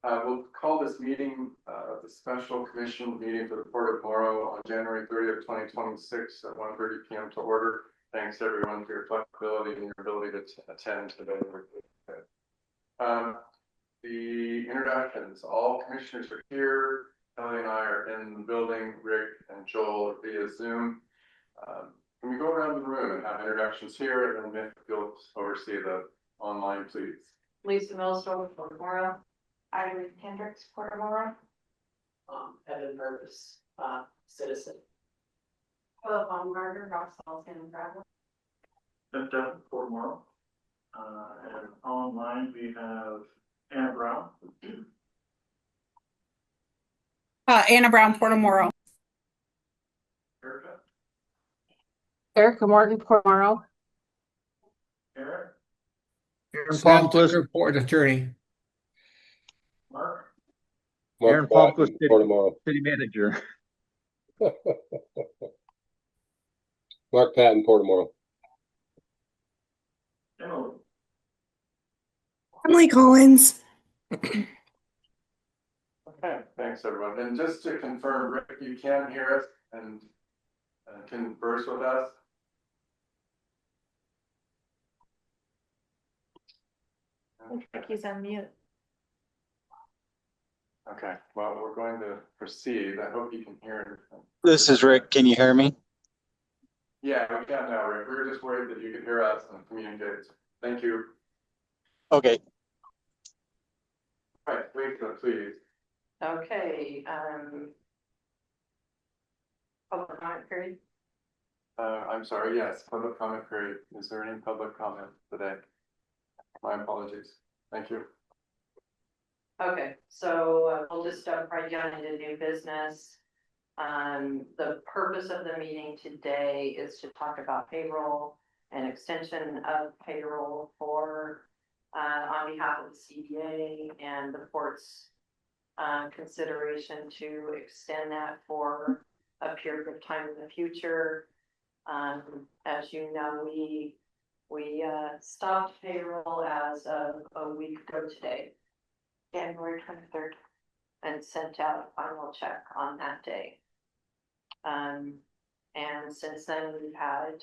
We'll call this meeting, the special commission meeting for the Port of Morrow on January 30th, 2026 at 1:30 p.m. to order. Thanks everyone for your flexibility and your ability to attend today. The introductions, all commissioners are here. Kelly and I are in the building, Rick and Joel are via Zoom. Can we go around the room and have introductions here, and then Mick, you'll oversee the online, please. Lisa Millstone, Port of Morrow. Irene Hendricks, Port of Morrow. Evan Purpose, citizen. Hello, Baumgartner, Roxall, and Bradley. Devin Port of Morrow. And online we have Anna Brown. Anna Brown, Port of Morrow. Erica. Erica Martin, Port Morrow. Eric. Aaron Palmquist, Port Attorney. Mark. Aaron Palmquist, City Manager. Mark Patton, Port of Morrow. Emily. Emily Collins. Okay, thanks everyone. And just to confirm, Rick, you can hear us and converse with us. He's on mute. Okay, well, we're going to proceed. I hope you can hear. This is Rick. Can you hear me? Yeah, we can now, Rick. We were just worried that you could hear us and communicate. Thank you. Okay. All right, please. Okay, public comment period. I'm sorry, yes, public comment period. Is there any public comment today? My apologies. Thank you. Okay, so we'll just jump right down into new business. The purpose of the meeting today is to talk about payroll and extension of payroll for on behalf of the CDA and the port's consideration to extend that for a period of time in the future. As you know, we stopped payroll as of a week ago today, January 23rd, and sent out a final check on that day. And since then we've had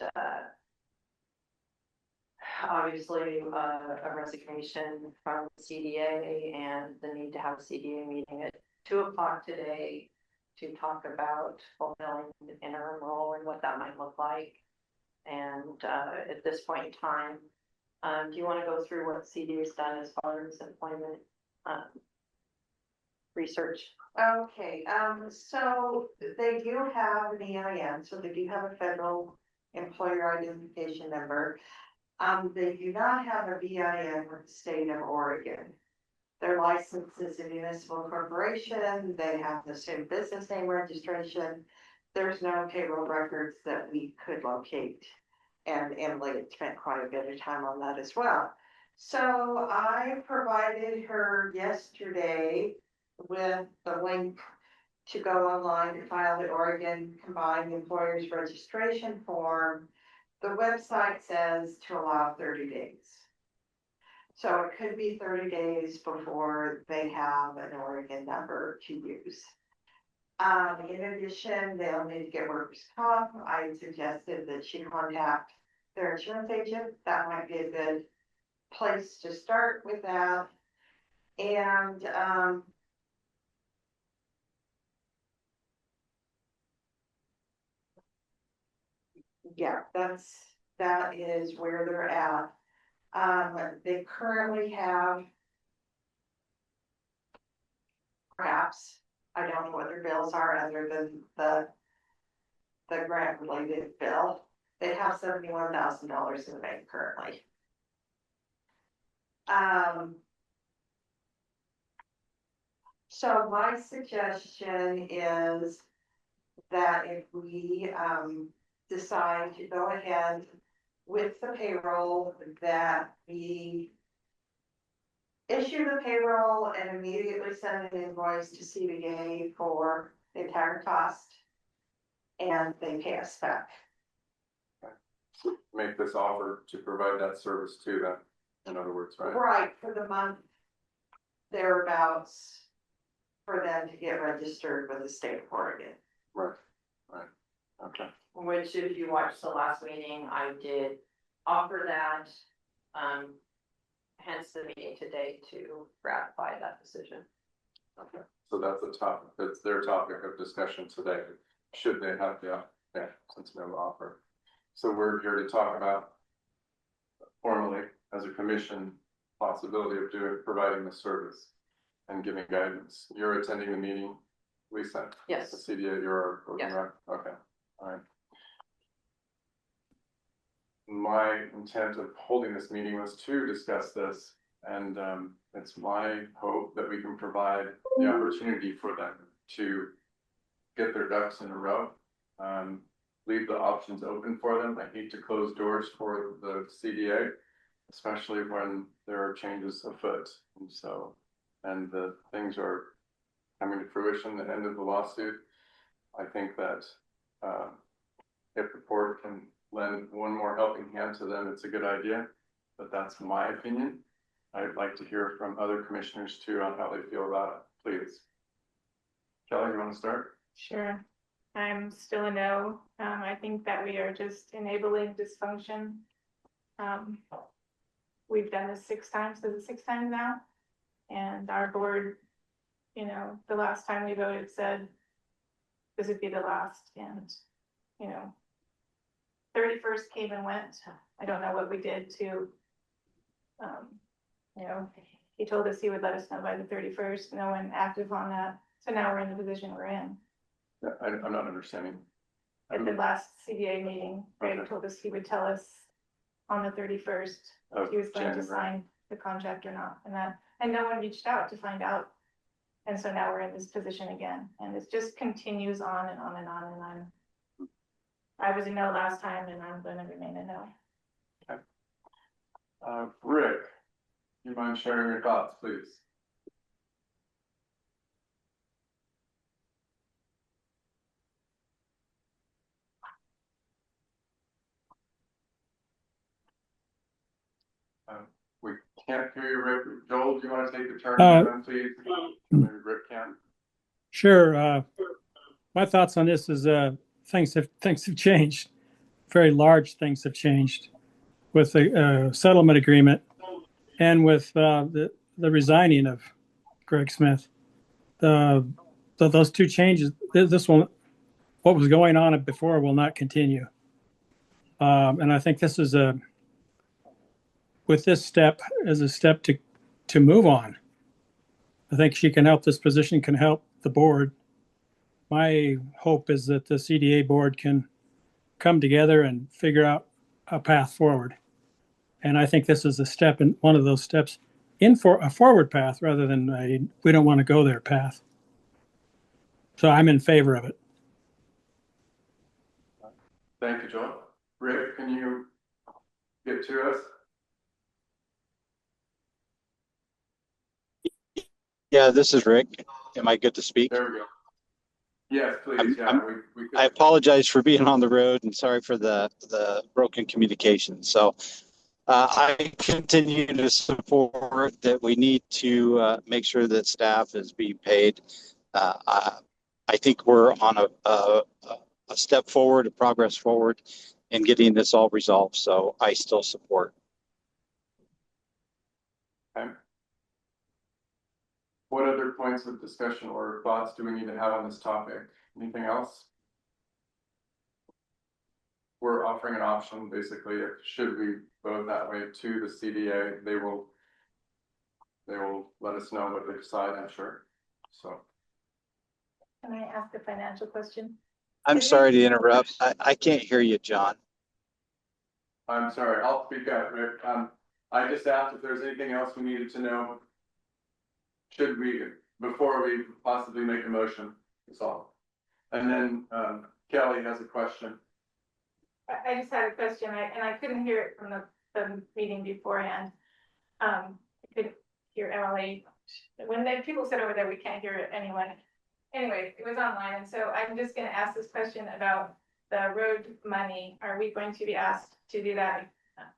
obviously a resignation from the CDA and the need to have a CDA meeting at 2 o'clock today to talk about fulfilling the interim role and what that might look like. And at this point in time, do you want to go through what CDA has done as far as employment research? Okay, so they do have an EIN, so they do have a federal employer identification number. They do not have a VIN with the state of Oregon. Their license is a municipal corporation. They have the same business name registration. There's no payroll records that we could locate. And Emily had spent quite a bit of time on that as well. So I provided her yesterday with the link to go online to file the Oregon Combined Employers Registration Form. The website says to allow 30 days. So it could be 30 days before they have an Oregon number to use. In addition, they'll need to get workers' comp. I suggested that she contact their insurance agent. That might be a good place to start with that. And yeah, that is where they're at. They currently have perhaps, I don't know what their bills are other than the grant related bill. They have $71,000 in the bank currently. So my suggestion is that if we decide to go ahead with the payroll, that we issue the payroll and immediately send an invoice to CBA for the entire cost, and they pay us back. Make this offer to provide that service to them, in other words, right? Right, for the month thereabouts for them to get registered with the state of Oregon. Right, okay. Which if you watched the last meeting, I did offer that. Hence the meeting today to ratify that decision. Okay, so that's the topic, that's their topic of discussion today, should they have, yeah, since no offer. So we're here to talk about formally, as a commission, possibility of providing the service and giving guidance. You're attending the meeting, Lisa? Yes. The CDA, you're voting Yes. rep? Okay, all right. My intent of holding this meeting was to discuss this, and it's my hope that we can provide the opportunity for them to get their ducks in a row. Leave the options open for them. I hate to close doors for the CDA, especially when there are changes afoot. And so, and the things are coming to fruition, the end of the lawsuit. I think that if the board can lend one more helping hand to them, it's a good idea, but that's my opinion. I'd like to hear from other commissioners too on how they feel about it, please. Kelly, you want to start? Sure. I'm still a no. I think that we are just enabling dysfunction. We've done this 6 times, is it 6 times now? And our board, you know, the last time we voted said this would be the last, and, you know, 31st came and went. I don't know what we did to, you know, he told us he would let us know by the 31st. No one acted on that. So now we're in the position we're in. Yeah, I'm not understanding. At the last CDA meeting, Greg Okay. told us he would tell us on the 31st if he was going to January. sign the contract or not, and no one reached out to find out. And so now we're in this position again, and it just continues on and on and on, and I was a no last time, and I'm gonna remain a no. Rick, you mind sharing your thoughts, please? We can't hear you, Rick. Joel, do you want to take a turn again, please? Maybe Rick can. Sure. My thoughts on this is things have changed. Very large things have changed with the settlement agreement and with the resigning of Greg Smith. Those 2 changes, this one, what was going on before will not continue. And I think this is with this step as a step to move on. I think she can help, this position can help the board. My hope is that the CDA board can come together and figure out a path forward. And I think this is a step in one of those steps in for a forward path rather than we don't want to go there path. So I'm in favor of it. Thank you, Joel. Rick, can you get to us? Yeah, this is Rick. Am I good to speak? There we go. Yes, please. I apologize for being on the road and sorry for the broken communication. So I continue to support that we need to make sure that staff is being paid. I think we're on a step forward, a progress forward in getting this all resolved. So I still support. Okay. What other points of discussion or thoughts do we need to have on this topic? Anything else? We're offering an option, basically, if should we vote that way to the CDA, they will let us know what they decide, I'm sure. So. Can I ask a financial question? I'm sorry to interrupt. I can't hear you, John. I'm sorry, I'll speak up, Rick. I just asked if there's anything else we needed to know. Should we, before we possibly make a motion, that's all. And then Kelly has a question. I just had a question, and I couldn't hear it from the meeting beforehand. I could hear MLA. When people said over there, we can't hear anyone. Anyway, it was online, and so I'm just gonna ask this question about the road money. Are we going to be asked to do that,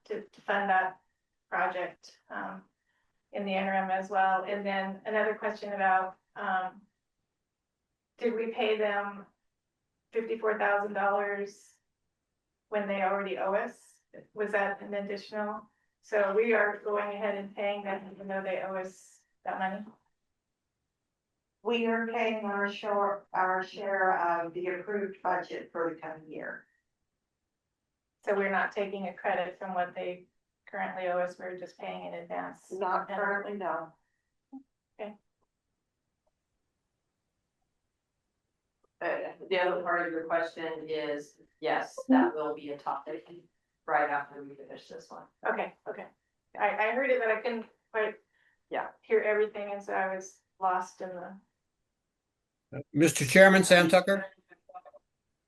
to fund that project? in the interim as well. And then another question about, did we pay them $54,000 when they already owe us? Was that an additional? So we are going ahead and paying them even though they owe us that money? We are paying our share of the approved budget for the coming year. So we're not taking a credit from what they currently owe us, we're just paying in advance? Not currently, no. The other part of your question is, yes, that will be a topic right after we finish this one. Okay, okay. I heard it, but I couldn't quite hear everything, and so I was lost in the. Mr. Chairman, Sam Tucker,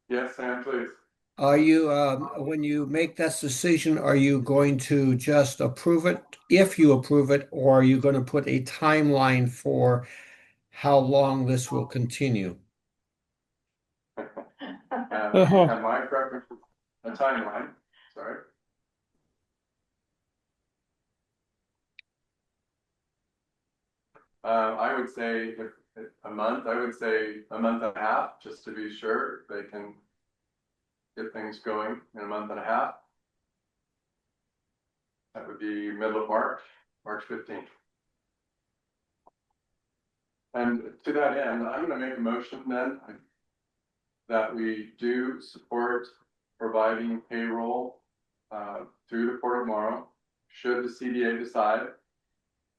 Yes, Sam, please. are you, when you make that decision, are you going to just approve it if you approve it, or are you going to put a timeline for how long this will continue? And my preference is a timeline, sorry. I would say if a month, I would say a month and a half, just to be sure they can get things going in a month and a half. That would be middle of March, March 15th. And to that end, I'm going to make a motion then that we do support providing payroll through the Port of Morrow, should the CDA decide,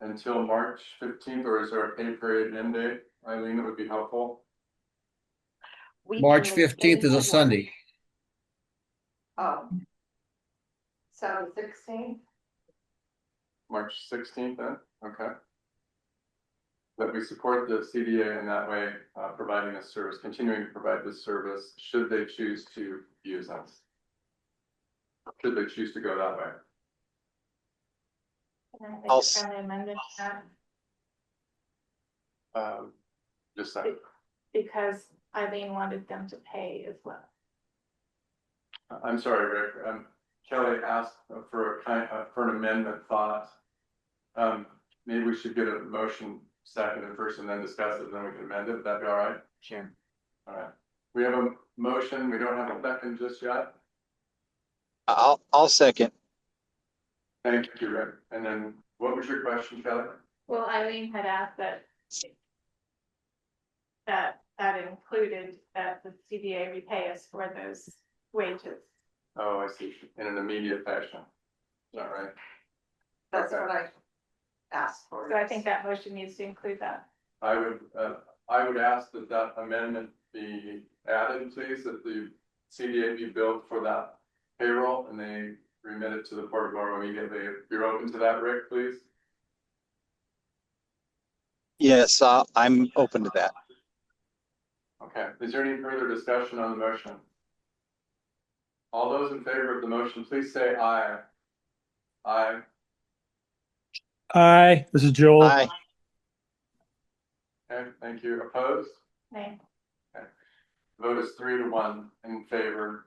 until March 15th, or is there a pay period end date? Eileen, it would be helpful. March 15th is a Sunday. Oh. So 16th? March 16th then, okay. That we support the CDA in that way, providing this service, continuing to provide this service, should they choose to use us. Should they choose to go that way. And I think it's probably amended that. Just saying. Because Eileen wanted them to pay as well. I'm sorry, Rick. Kelly asked for for an amendment thought. Maybe we should get a motion seconded first and then discuss it, then we can amend it. Would that be all right? Sure. All right. We have a motion. We don't have a second just yet. I'll second. Thank you, Rick. And then what was your question, Kelly? Well, Eileen had asked that included that the CDA repay us for those wages. Oh, I see. In an immediate fashion. Is that right? That's Okay. what I asked for. So I think that motion needs to include that. I would ask that that amendment be added, please, that the CDA be billed for that payroll and they remit it to the Port of Morrow immediately. If you're open to that, Rick, please. Yes, I'm open to that. Okay. Is there any further discussion on the motion? All those in favor of the motion, please say aye. Aye. Aye, this is Joel. Aye. Okay, thank you. Opposed? Nay. Okay. Vote is 3-1 in favor.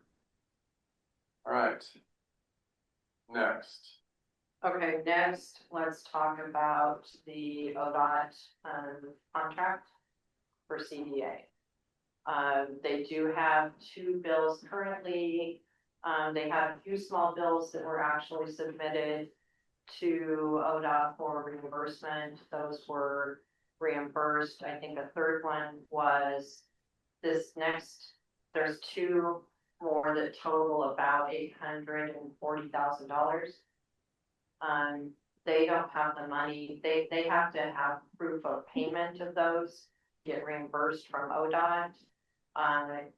All right. Next. Okay, next, let's talk about the ODOT contract for CDA. They do have 2 bills currently. They have a few small bills that were actually submitted to ODOT for reimbursement. Those were reimbursed. I think a third one was this next, there's 2 more that total about $840,000. They don't have the money. They have to have proof of payment of those, get reimbursed from ODOT. And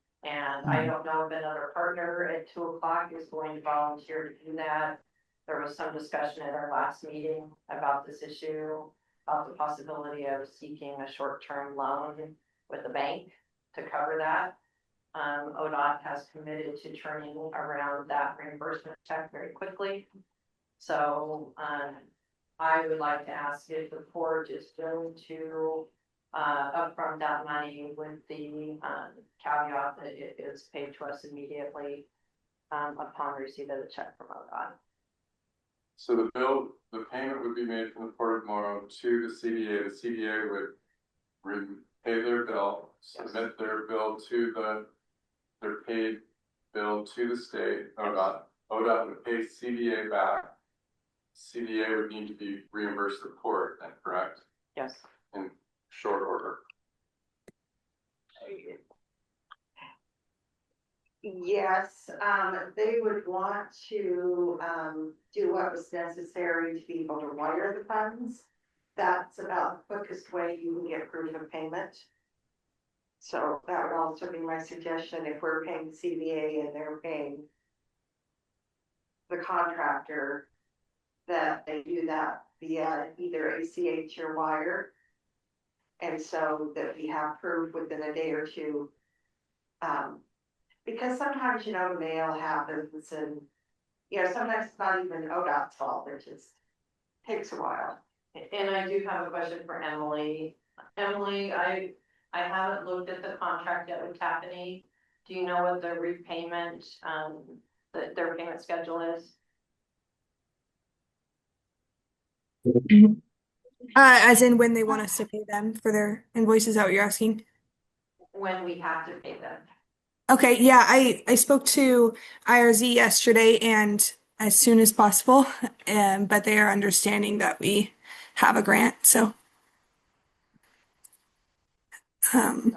I don't know if another partner at 2:00 is going to volunteer to do that. There was some discussion at our last meeting about this issue, about the possibility of seeking a short-term loan with the bank to cover that. ODOT has committed to turning around that reimbursement check very quickly. So I would like to ask if the court is going to upfront that money with the caveat that it is paid to us immediately upon receipt of the check from ODOT. So the payment would be made from the Port of Morrow to the CDA. The CDA would pay their bill, submit their bill to their paid bill to the state, ODOT. ODOT would pay CDA back. CDA would need to be reimbursed the port, then, correct? Yes. In short order. Yes, they would want to, do what was necessary to be able to wire the funds. That's about the quickest way you can get proof of payment. So that would also be my suggestion if we're paying CBA and they're paying the contractor, that they do that via either ACH or wire. And so that we have proof within a day or two. Because sometimes, you know, mail happens and, you know, sometimes it's not even ODOT's fault, it just takes a while. And I do have a question for Emily. Emily, I haven't looked at the contract yet with Tapany. Do you know what the repayment, their payment schedule is? As in when they want us to pay them for their invoices, is that what you're asking? When we have to pay them? Okay, yeah, I spoke to IRZ yesterday and as soon as possible, but they are understanding that we have a grant, so. Okay.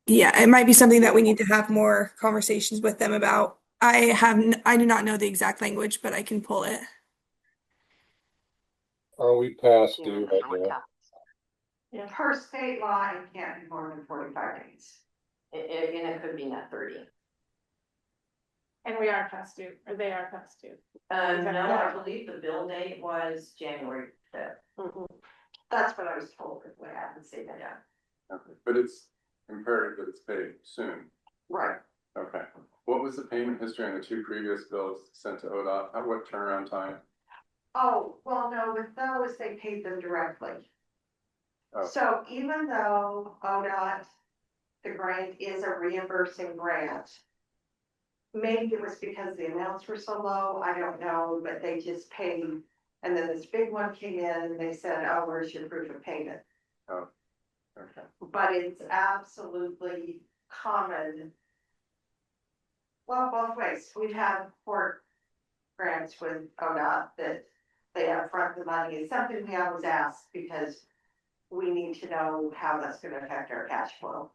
Yeah, it might be something that we need to have more conversations with them about. I do not know the exact language, but I can pull it. Are we past due right now? Yeah. Per state law, it can't be more than 45 days. And it could be net 30. And we are past due, or they are past due. No, I believe the bill date was January 5th. That's what I was told, if we haven't seen it yet. Okay, but it's imperative that it's paid soon. Right. Okay. What was the payment history on the two previous bills sent to ODOT? At what turnaround time? Oh, well, no, with those, they paid them directly. Oh. So even though ODOT, the grant is a reimbursing grant, maybe it was because the amounts were so low, I don't know, but they just paid. And then this big one came in and they said, oh, where's your proof of payment? Oh, okay. But it's absolutely common. Well, both ways. We've had port grants with ODOT that they upfront the money. It's something we always ask because we need to know how that's going to affect our cash flow.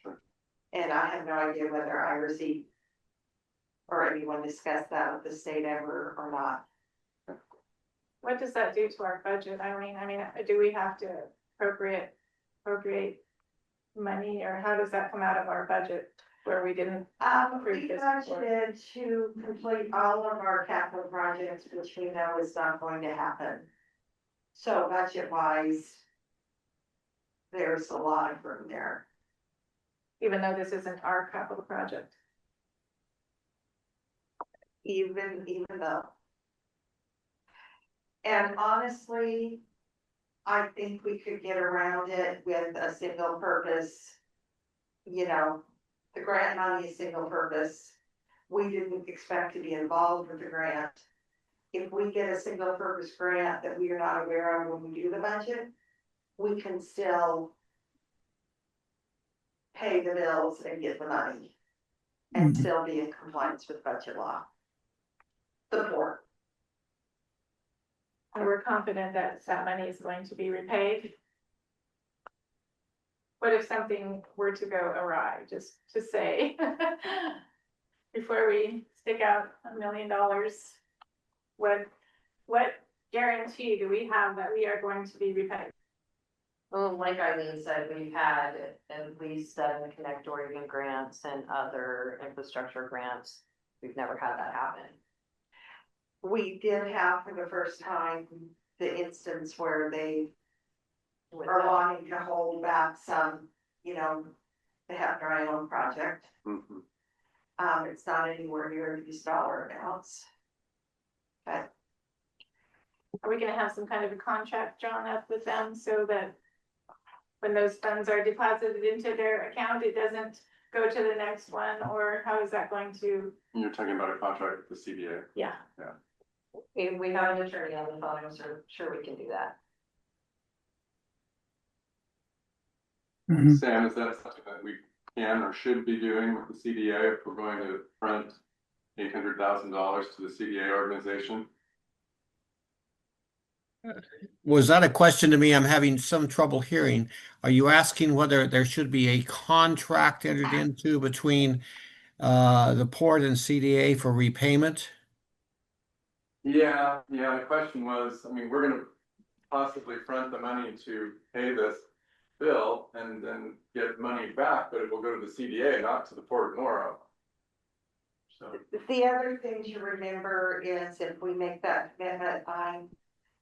Sure. And I have no idea whether IRC or anyone discussed that with the state ever or not. What does that do to our budget, Eileen? I mean, do we have to appropriate money, or how does that come out of our budget where we didn't? We budgeted to complete all of our capital projects, which we know is not going to happen. So budget wise, there's a lot of room there. Even though this isn't our capital project. Even though. And honestly, I think we could get around it with a single purpose. You know, the grant money is single purpose. We didn't expect to be involved with the grant. If we get a single purpose grant that we are not aware of when we do the budget, we can still pay the bills and get the money and still be in compliance with budget law. The board. And we're confident that that money is going to be repaid. What if something were to go awry, just to say, before we stick out $1 million, what guarantee do we have that we are going to be repaid? Well, like Eileen said, we've had at least 7 Connect Oregon grants and other infrastructure grants. We've never had that happen. We did have for the first time the instance where they are wanting to hold back some, you know, they have their own project. Mm-hmm. It's not anywhere near these dollar amounts. But Are we gonna have some kind of a contract drawn up with them so that when those funds are deposited into their account, it doesn't go to the next one, or how is that going to, You're talking about a contract with the CDA. yeah. If we have an attorney on the phone, I'm sure we can do that. Mhm. Sam, is that something that we can or should be doing with the CDA if we're going to front $800,000 to the CDA organization? Was that a question to me? I'm having some trouble hearing. Are you asking whether there should be a contract entered into between the port and CDA for repayment? Yeah, the question was, I mean, we're gonna possibly front the money to pay this bill and then get money back, but it will go to the CDA, not to the Port of Morrow. So, The other thing to remember is if we make that commitment,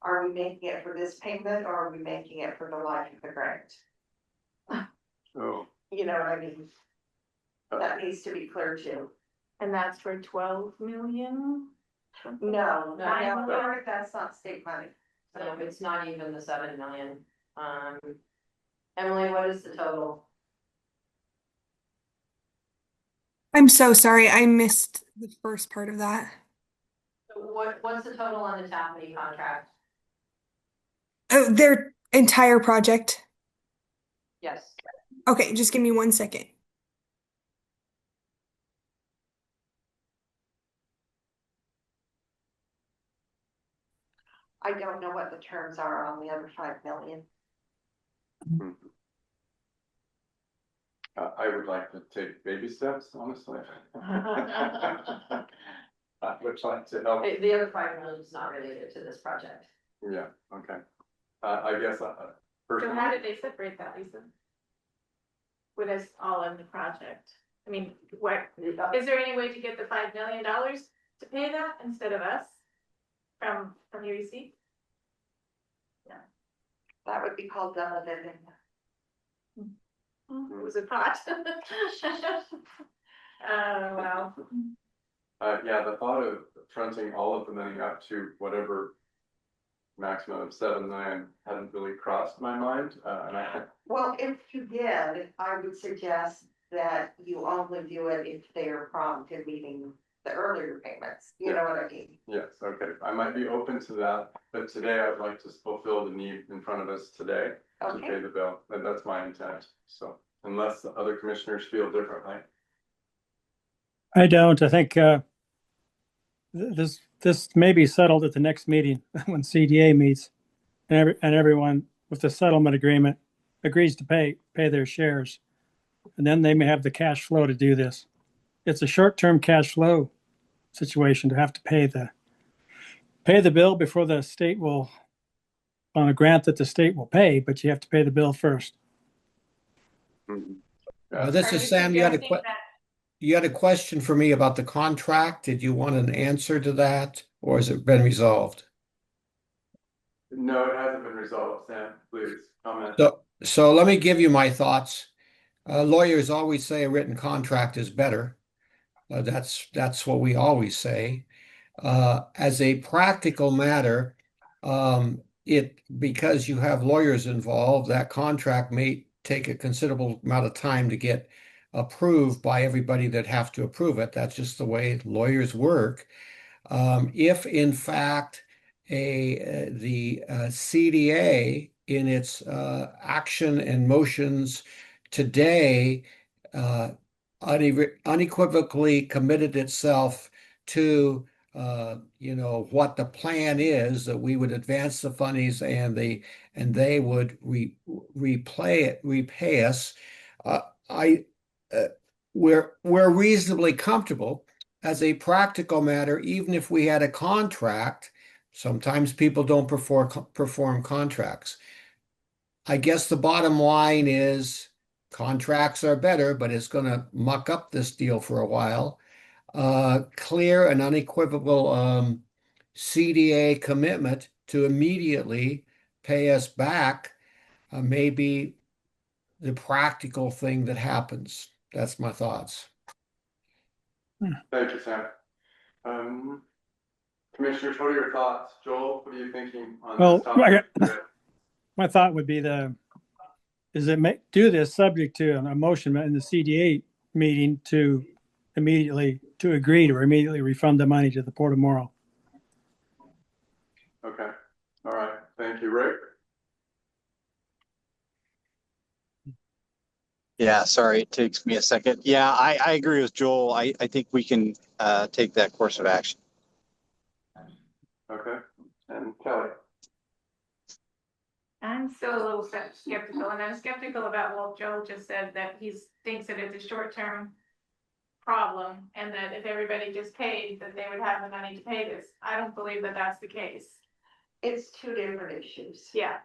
are we making it for this payment or are we making it for the life of the grant? oh, You know what I mean? That needs to be clear too. And that's for 12 million? No, No. that's not state money. So it's not even the 7 million. Emily, what is the total? I'm so sorry. I missed the first part of that. What's the total on the Taffany contract? Oh, their entire project. Yes. Okay, just give me 1 second. I don't know what the terms are on the other 5 million. I would like to take baby steps, honestly. I would like to help. The other 5 million is not related to this project. Yeah, okay. I guess, So personally. how did they separate that, Lisa? With us all in the project? I mean, what, is there any way to get the $5 million to pay that instead of us from UEC? That would be called double dipping. It was a pot. Oh, wow. Yeah, the thought of fronting all of the money up to whatever maximum of 7 million hadn't really crossed my mind, and Well, if you did, I would suggest that you only do it if they are prompt in meeting the earlier payments. You know what I mean? yes, okay, I might be open to that, but today I'd like to fulfill the need in front of us today to Okay. pay the bill, and that's my intent, so unless the other commissioners feel differently. I don't. I think this may be settled at the next meeting when CDA meets, and everyone with the settlement agreement agrees to pay their shares, and then they may have the cash flow to do this. It's a short-term cash flow situation to have to pay the bill before the state will, on a grant that the state will pay, but you have to pay the bill first. This Are is you Sam. suggesting that- You had a question for me about the contract. Did you want an answer to that, or has it been resolved? No, it hasn't been resolved, Sam, please comment. So let me give you my thoughts. Lawyers always say a written contract is better. That's what we always say. As a practical matter, because you have lawyers involved, that contract may take a considerable amount of time to get approved by everybody that have to approve it. That's just the way lawyers work. If in fact the CDA in its action and motions today unequivocally committed itself to what the plan is, that we would advance the funnies and they would repay us. I we're reasonably comfortable. As a practical matter, even if we had a contract, sometimes people don't perform contracts. I guess the bottom line is contracts are better, but it's going to muck up this deal for a while. Clear and unequivocal CDA commitment to immediately pay us back may be the practical thing that happens. That's my thoughts. Thank you, Sam. Commissioners, what are your thoughts? Joel, what are you thinking on Well, this topic? my thought would be do this subject to a motion in the CDA meeting to agree to immediately refund the money to the Port of Morrow. Okay, all right, thank you, Rick. Yeah, sorry, it takes me a second. Yeah, I agree with Joel. I think we can take that course of action. Okay, and Kelly. I'm still a little skeptical, and I'm skeptical about what Joel just said, that he thinks that it's a short-term problem, and that if everybody just paid, that they would have the money to pay this. I don't believe that that's the case. It's two different issues. Yeah,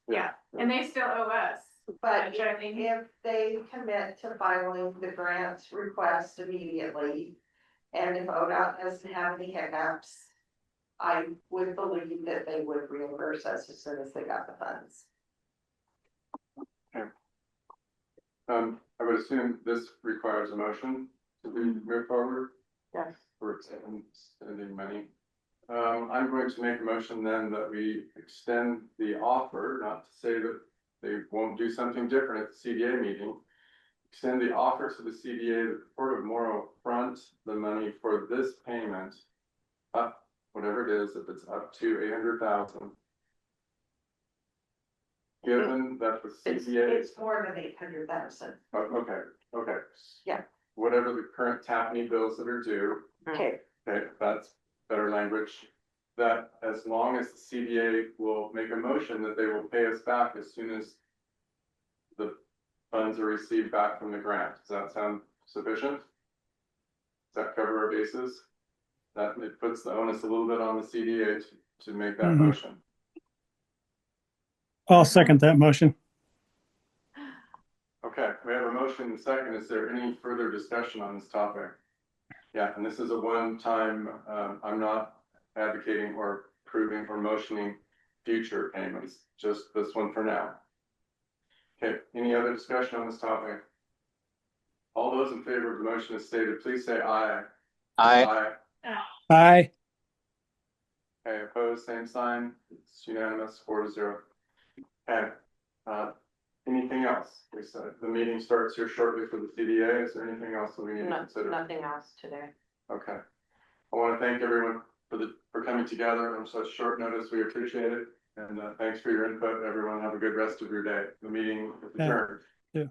yeah, and they still owe us. But Which I think- if they commit to filing the grant request immediately, and if ODOT doesn't have any hiccups, I would believe that they would reimburse us as soon as they got the funds. I would assume this requires a motion to move forward Yes. for extending money. I'm going to make a motion then that we extend the offer, not to say that they won't do something different at the CDA meeting. Extend the offer to the CDA that the Port of Morrow front the money for this payment up, whatever it is, if it's up to 800,000. Given that the CDA. It's more than 800,000. Okay. Yeah. Whatever the current Tapney bills that are due. Okay. Okay, that's better language. That as long as the CDA will make a motion that they will pay us back as soon as the funds are received back from the grant. Does that sound sufficient? Does that cover our bases? That it puts the onus a little bit on the CDA to make that motion. I'll second that motion. Okay, we have a motion and a second. Is there any further discussion on this topic? Yeah, and this is a one-time, I'm not advocating or approving or motioning future payments, just this one for now. Okay, any other discussion on this topic? All those in favor of the motion as stated, please say aye. Aye. Aye. Okay, opposed, same sign. It's unanimous, 4-0. Okay, anything else? We said the meeting starts here shortly for the CDA. Is there anything else that we need to consider? Nothing else today. Okay. I want to thank everyone for coming together on such short notice. We appreciate it. And thanks for your input. Everyone have a good rest of your day. The meeting is adjourned. Yeah.